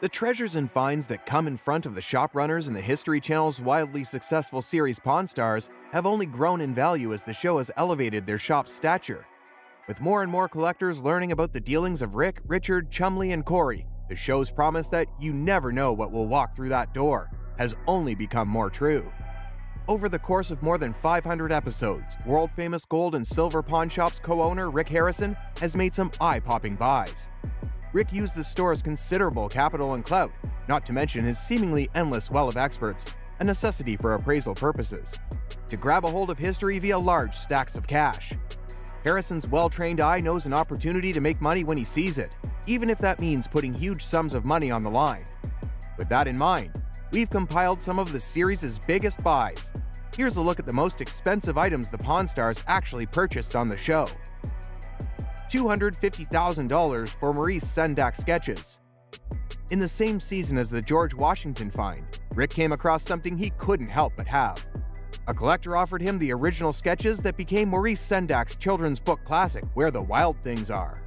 The treasures and finds that come in front of the shop runners in the History Channel's wildly successful series Pawn Stars have only grown in value as the show has elevated their shop's stature. With more and more collectors learning about the dealings of Rick, Richard, Chumley, and Corey, the show's promise that you never know what will walk through that door has only become more true. Over the course of more than 500 episodes, world-famous gold and silver pawn shop's co-owner Rick Harrison has made some eye-popping buys. Rick used the store's considerable capital and clout, not to mention his seemingly endless well of experts, a necessity for appraisal purposes, to grab a hold of history via large stacks of cash. Harrison's well-trained eye knows an opportunity to make money when he sees it, even if that means putting huge sums of money on the line. With that in mind, we've compiled some of the series' biggest buys. Here's a look at the most expensive items the Pawn Stars actually purchased on the show. $250,000 for Maurice Sendak sketches. In the same season as the George Washington find, Rick came across something he couldn't help but have. A collector offered him the original sketches that became Maurice Sendak's children's book classic, Where the Wild Things Are.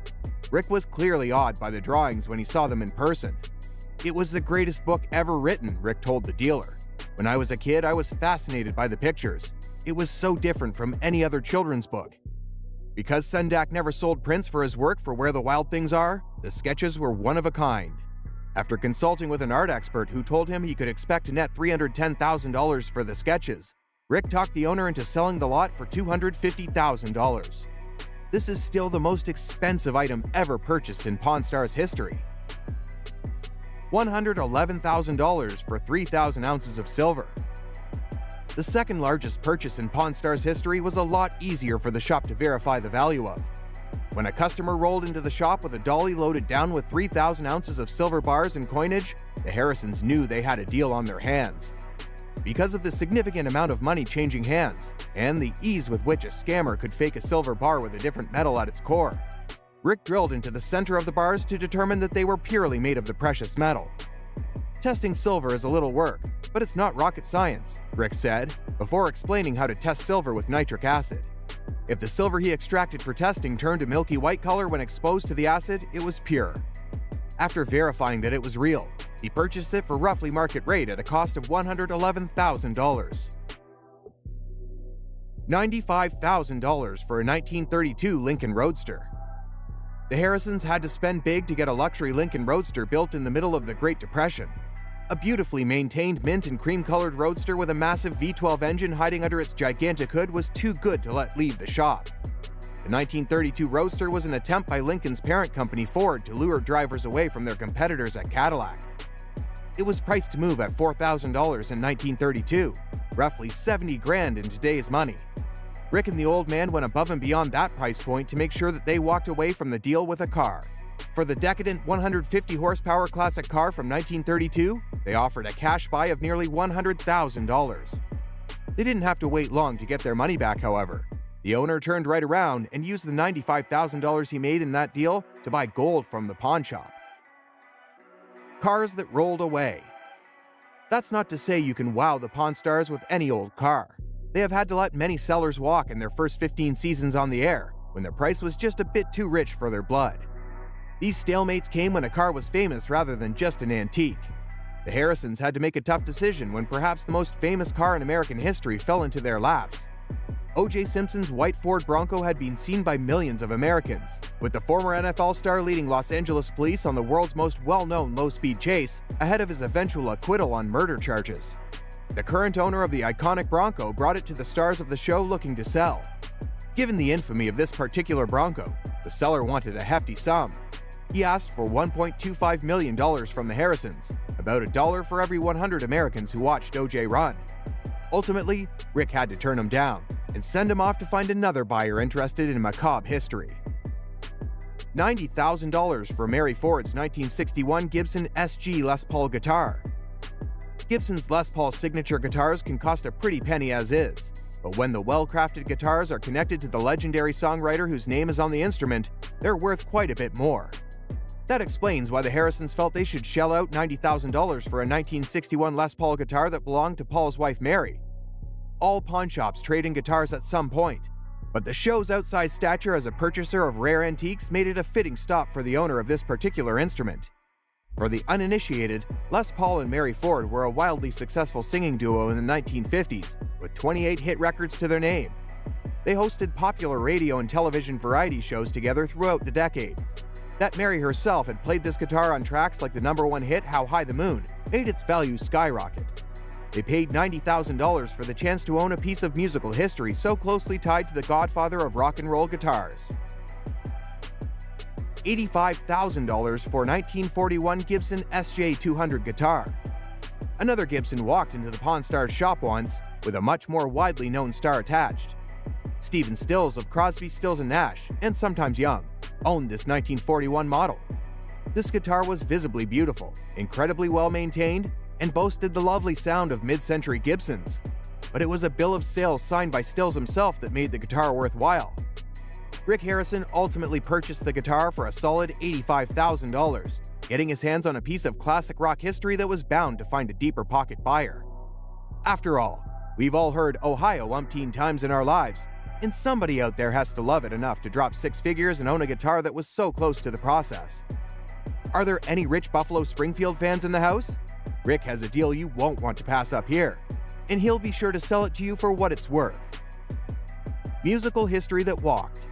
Rick was clearly awed by the drawings when he saw them in person. It was the greatest book ever written, Rick told the dealer. When I was a kid, I was fascinated by the pictures. It was so different from any other children's book. Because Sendak never sold prints for his work for Where the Wild Things Are, the sketches were one of a kind. After consulting with an art expert who told him he could expect to net $310,000 for the sketches, Rick talked the owner into selling the lot for $250,000. This is still the most expensive item ever purchased in Pawn Stars history. $111,000 for 3,000 ounces of silver. The second largest purchase in Pawn Stars history was a lot easier for the shop to verify the value of. When a customer rolled into the shop with a dolly loaded down with 3,000 ounces of silver bars and coinage, the Harrisons knew they had a deal on their hands. Because of the significant amount of money changing hands, and the ease with which a scammer could fake a silver bar with a different metal at its core, Rick drilled into the center of the bars to determine that they were purely made of the precious metal. Testing silver is a little work, but it's not rocket science, Rick said, before explaining how to test silver with nitric acid. If the silver he extracted for testing turned a milky white color when exposed to the acid, it was pure. After verifying that it was real, he purchased it for roughly market rate at a cost of $111,000. $95,000 for a 1932 Lincoln Roadster. The Harrisons had to spend big to get a luxury Lincoln Roadster built in the middle of the Great Depression. A beautifully maintained mint and cream-colored Roadster with a massive V12 engine hiding under its gigantic hood was too good to let leave the shop. The 1932 Roadster was an attempt by Lincoln's parent company Ford to lure drivers away from their competitors at Cadillac. It was priced to move at $4,000 in 1932, roughly 70 grand in today's money. Rick and the old man went above and beyond that price point to make sure that they walked away from the deal with a car. For the decadent 150 horsepower classic car from 1932, they offered a cash buy of nearly $100,000. They didn't have to wait long to get their money back, however. The owner turned right around and used the $95,000 he made in that deal to buy gold from the pawn shop. Cars that rolled away. That's not to say you can wow the Pawn Stars with any old car. They have had to let many sellers walk in their first 15 seasons on the air, when their price was just a bit too rich for their blood. These stalemates came when a car was famous rather than just an antique. The Harrisons had to make a tough decision when perhaps the most famous car in American history fell into their laps. O.J. Simpson's white Ford Bronco had been seen by millions of Americans, with the former NFL star leading Los Angeles police on the world's most well-known low-speed chase, ahead of his eventual acquittal on murder charges. The current owner of the iconic Bronco brought it to the stars of the show looking to sell. Given the infamy of this particular Bronco, the seller wanted a hefty sum. He asked for $1.25 million from the Harrisons, about $1 for every 100 Americans who watched O.J. run. Ultimately, Rick had to turn him down and send him off to find another buyer interested in macabre history. $90,000 for Mary Ford's 1961 Gibson SG Les Paul guitar. Gibson's Les Paul signature guitars can cost a pretty penny as is, but when the well-crafted guitars are connected to the legendary songwriter whose name is on the instrument, they're worth quite a bit more. That explains why the Harrisons felt they should shell out $90,000 for a 1961 Les Paul guitar that belonged to Paul's wife Mary. All pawn shops trade in guitars at some point, but the show's outsized stature as a purchaser of rare antiques made it a fitting stop for the owner of this particular instrument. For the uninitiated, Les Paul and Mary Ford were a wildly successful singing duo in the 1950s, with 28 hit records to their name. They hosted popular radio and television variety shows together throughout the decade. That Mary herself had played this guitar on tracks like the #1 hit How High the Moon made its value skyrocket. They paid $90,000 for the chance to own a piece of musical history so closely tied to the godfather of rock and roll guitars. $85,000 for 1941 Gibson SJ200 guitar. Another Gibson walked into the Pawn Stars shop once, with a much more widely known star attached. Stephen Stills of Crosby, Stills & Nash, and sometimes Young, owned this 1941 model. This guitar was visibly beautiful, incredibly well maintained, and boasted the lovely sound of mid-century Gibsons. But it was a bill of sale signed by Stills himself that made the guitar worthwhile. Rick Harrison ultimately purchased the guitar for a solid $85,000, getting his hands on a piece of classic rock history that was bound to find a deeper pocket buyer. After all, we've all heard Ohio umpteen times in our lives, and somebody out there has to love it enough to drop 6 figures and own a guitar that was so close to the process. Are there any rich Buffalo Springfield fans in the house? Rick has a deal you won't want to pass up here, and he'll be sure to sell it to you for what it's worth. Musical history that walked.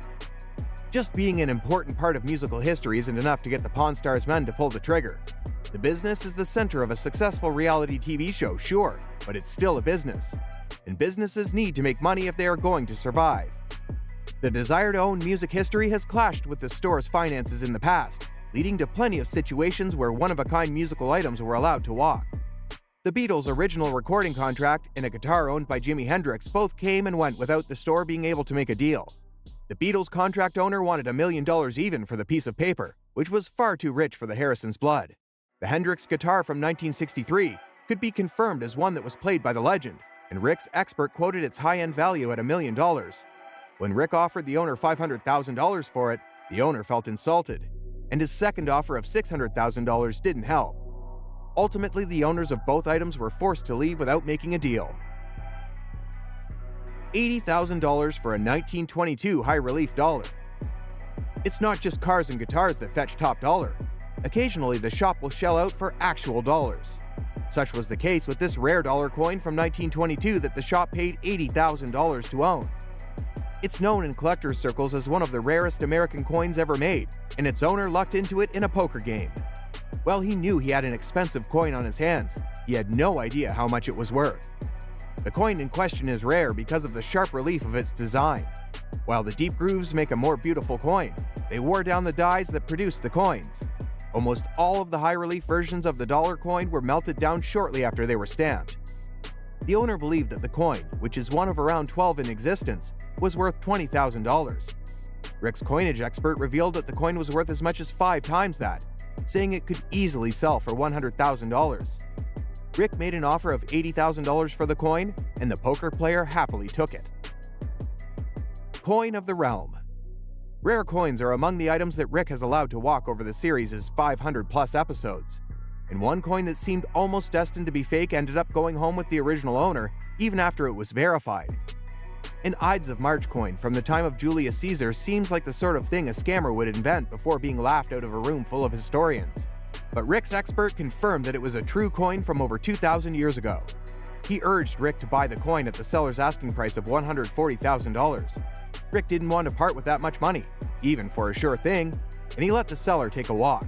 Just being an important part of musical history isn't enough to get the Pawn Stars men to pull the trigger. The business is the center of a successful reality TV show, sure, but it's still a business. And businesses need to make money if they are going to survive. The desire to own music history has clashed with the store's finances in the past, leading to plenty of situations where one-of-a-kind musical items were allowed to walk. The Beatles' original recording contract and a guitar owned by Jimi Hendrix both came and went without the store being able to make a deal. The Beatles' contract owner wanted $1 million even for the piece of paper, which was far too rich for the Harrisons' blood. The Hendrix guitar from 1963 could be confirmed as one that was played by the legend, and Rick's expert quoted its high-end value at $1 million. When Rick offered the owner $500,000 for it, the owner felt insulted, and his second offer of $600,000 didn't help. Ultimately, the owners of both items were forced to leave without making a deal. $80,000 for a 1922 high-relief dollar. It's not just cars and guitars that fetch top dollar. Occasionally, the shop will shell out for actual dollars. Such was the case with this rare dollar coin from 1922 that the shop paid $80,000 to own. It's known in collectors' circles as one of the rarest American coins ever made, and its owner lucked into it in a poker game. While he knew he had an expensive coin on his hands, he had no idea how much it was worth. The coin in question is rare because of the sharp relief of its design. While the deep grooves make a more beautiful coin, they wore down the dies that produced the coins. Almost all of the high-relief versions of the dollar coin were melted down shortly after they were stamped. The owner believed that the coin, which is one of around 12 in existence, was worth $20,000. Rick's coinage expert revealed that the coin was worth as much as 5 times that, saying it could easily sell for $100,000. Rick made an offer of $80,000 for the coin, and the poker player happily took it. Coin of the Realm. Rare coins are among the items that Rick has allowed to walk over the series' 500-plus episodes, and one coin that seemed almost destined to be fake ended up going home with the original owner even after it was verified. An Ides of March coin from the time of Julius Caesar seems like the sort of thing a scammer would invent before being laughed out of a room full of historians. But Rick's expert confirmed that it was a true coin from over 2,000 years ago. He urged Rick to buy the coin at the seller's asking price of $140,000. Rick didn't want to part with that much money, even for a sure thing, and he let the seller take a walk.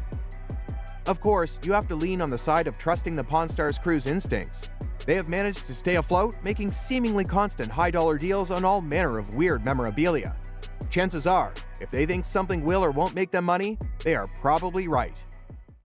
Of course, you have to lean on the side of trusting the Pawn Stars crew's instincts. They have managed to stay afloat, making seemingly constant high-dollar deals on all manner of weird memorabilia. Chances are, if they think something will or won't make them money, they are probably right.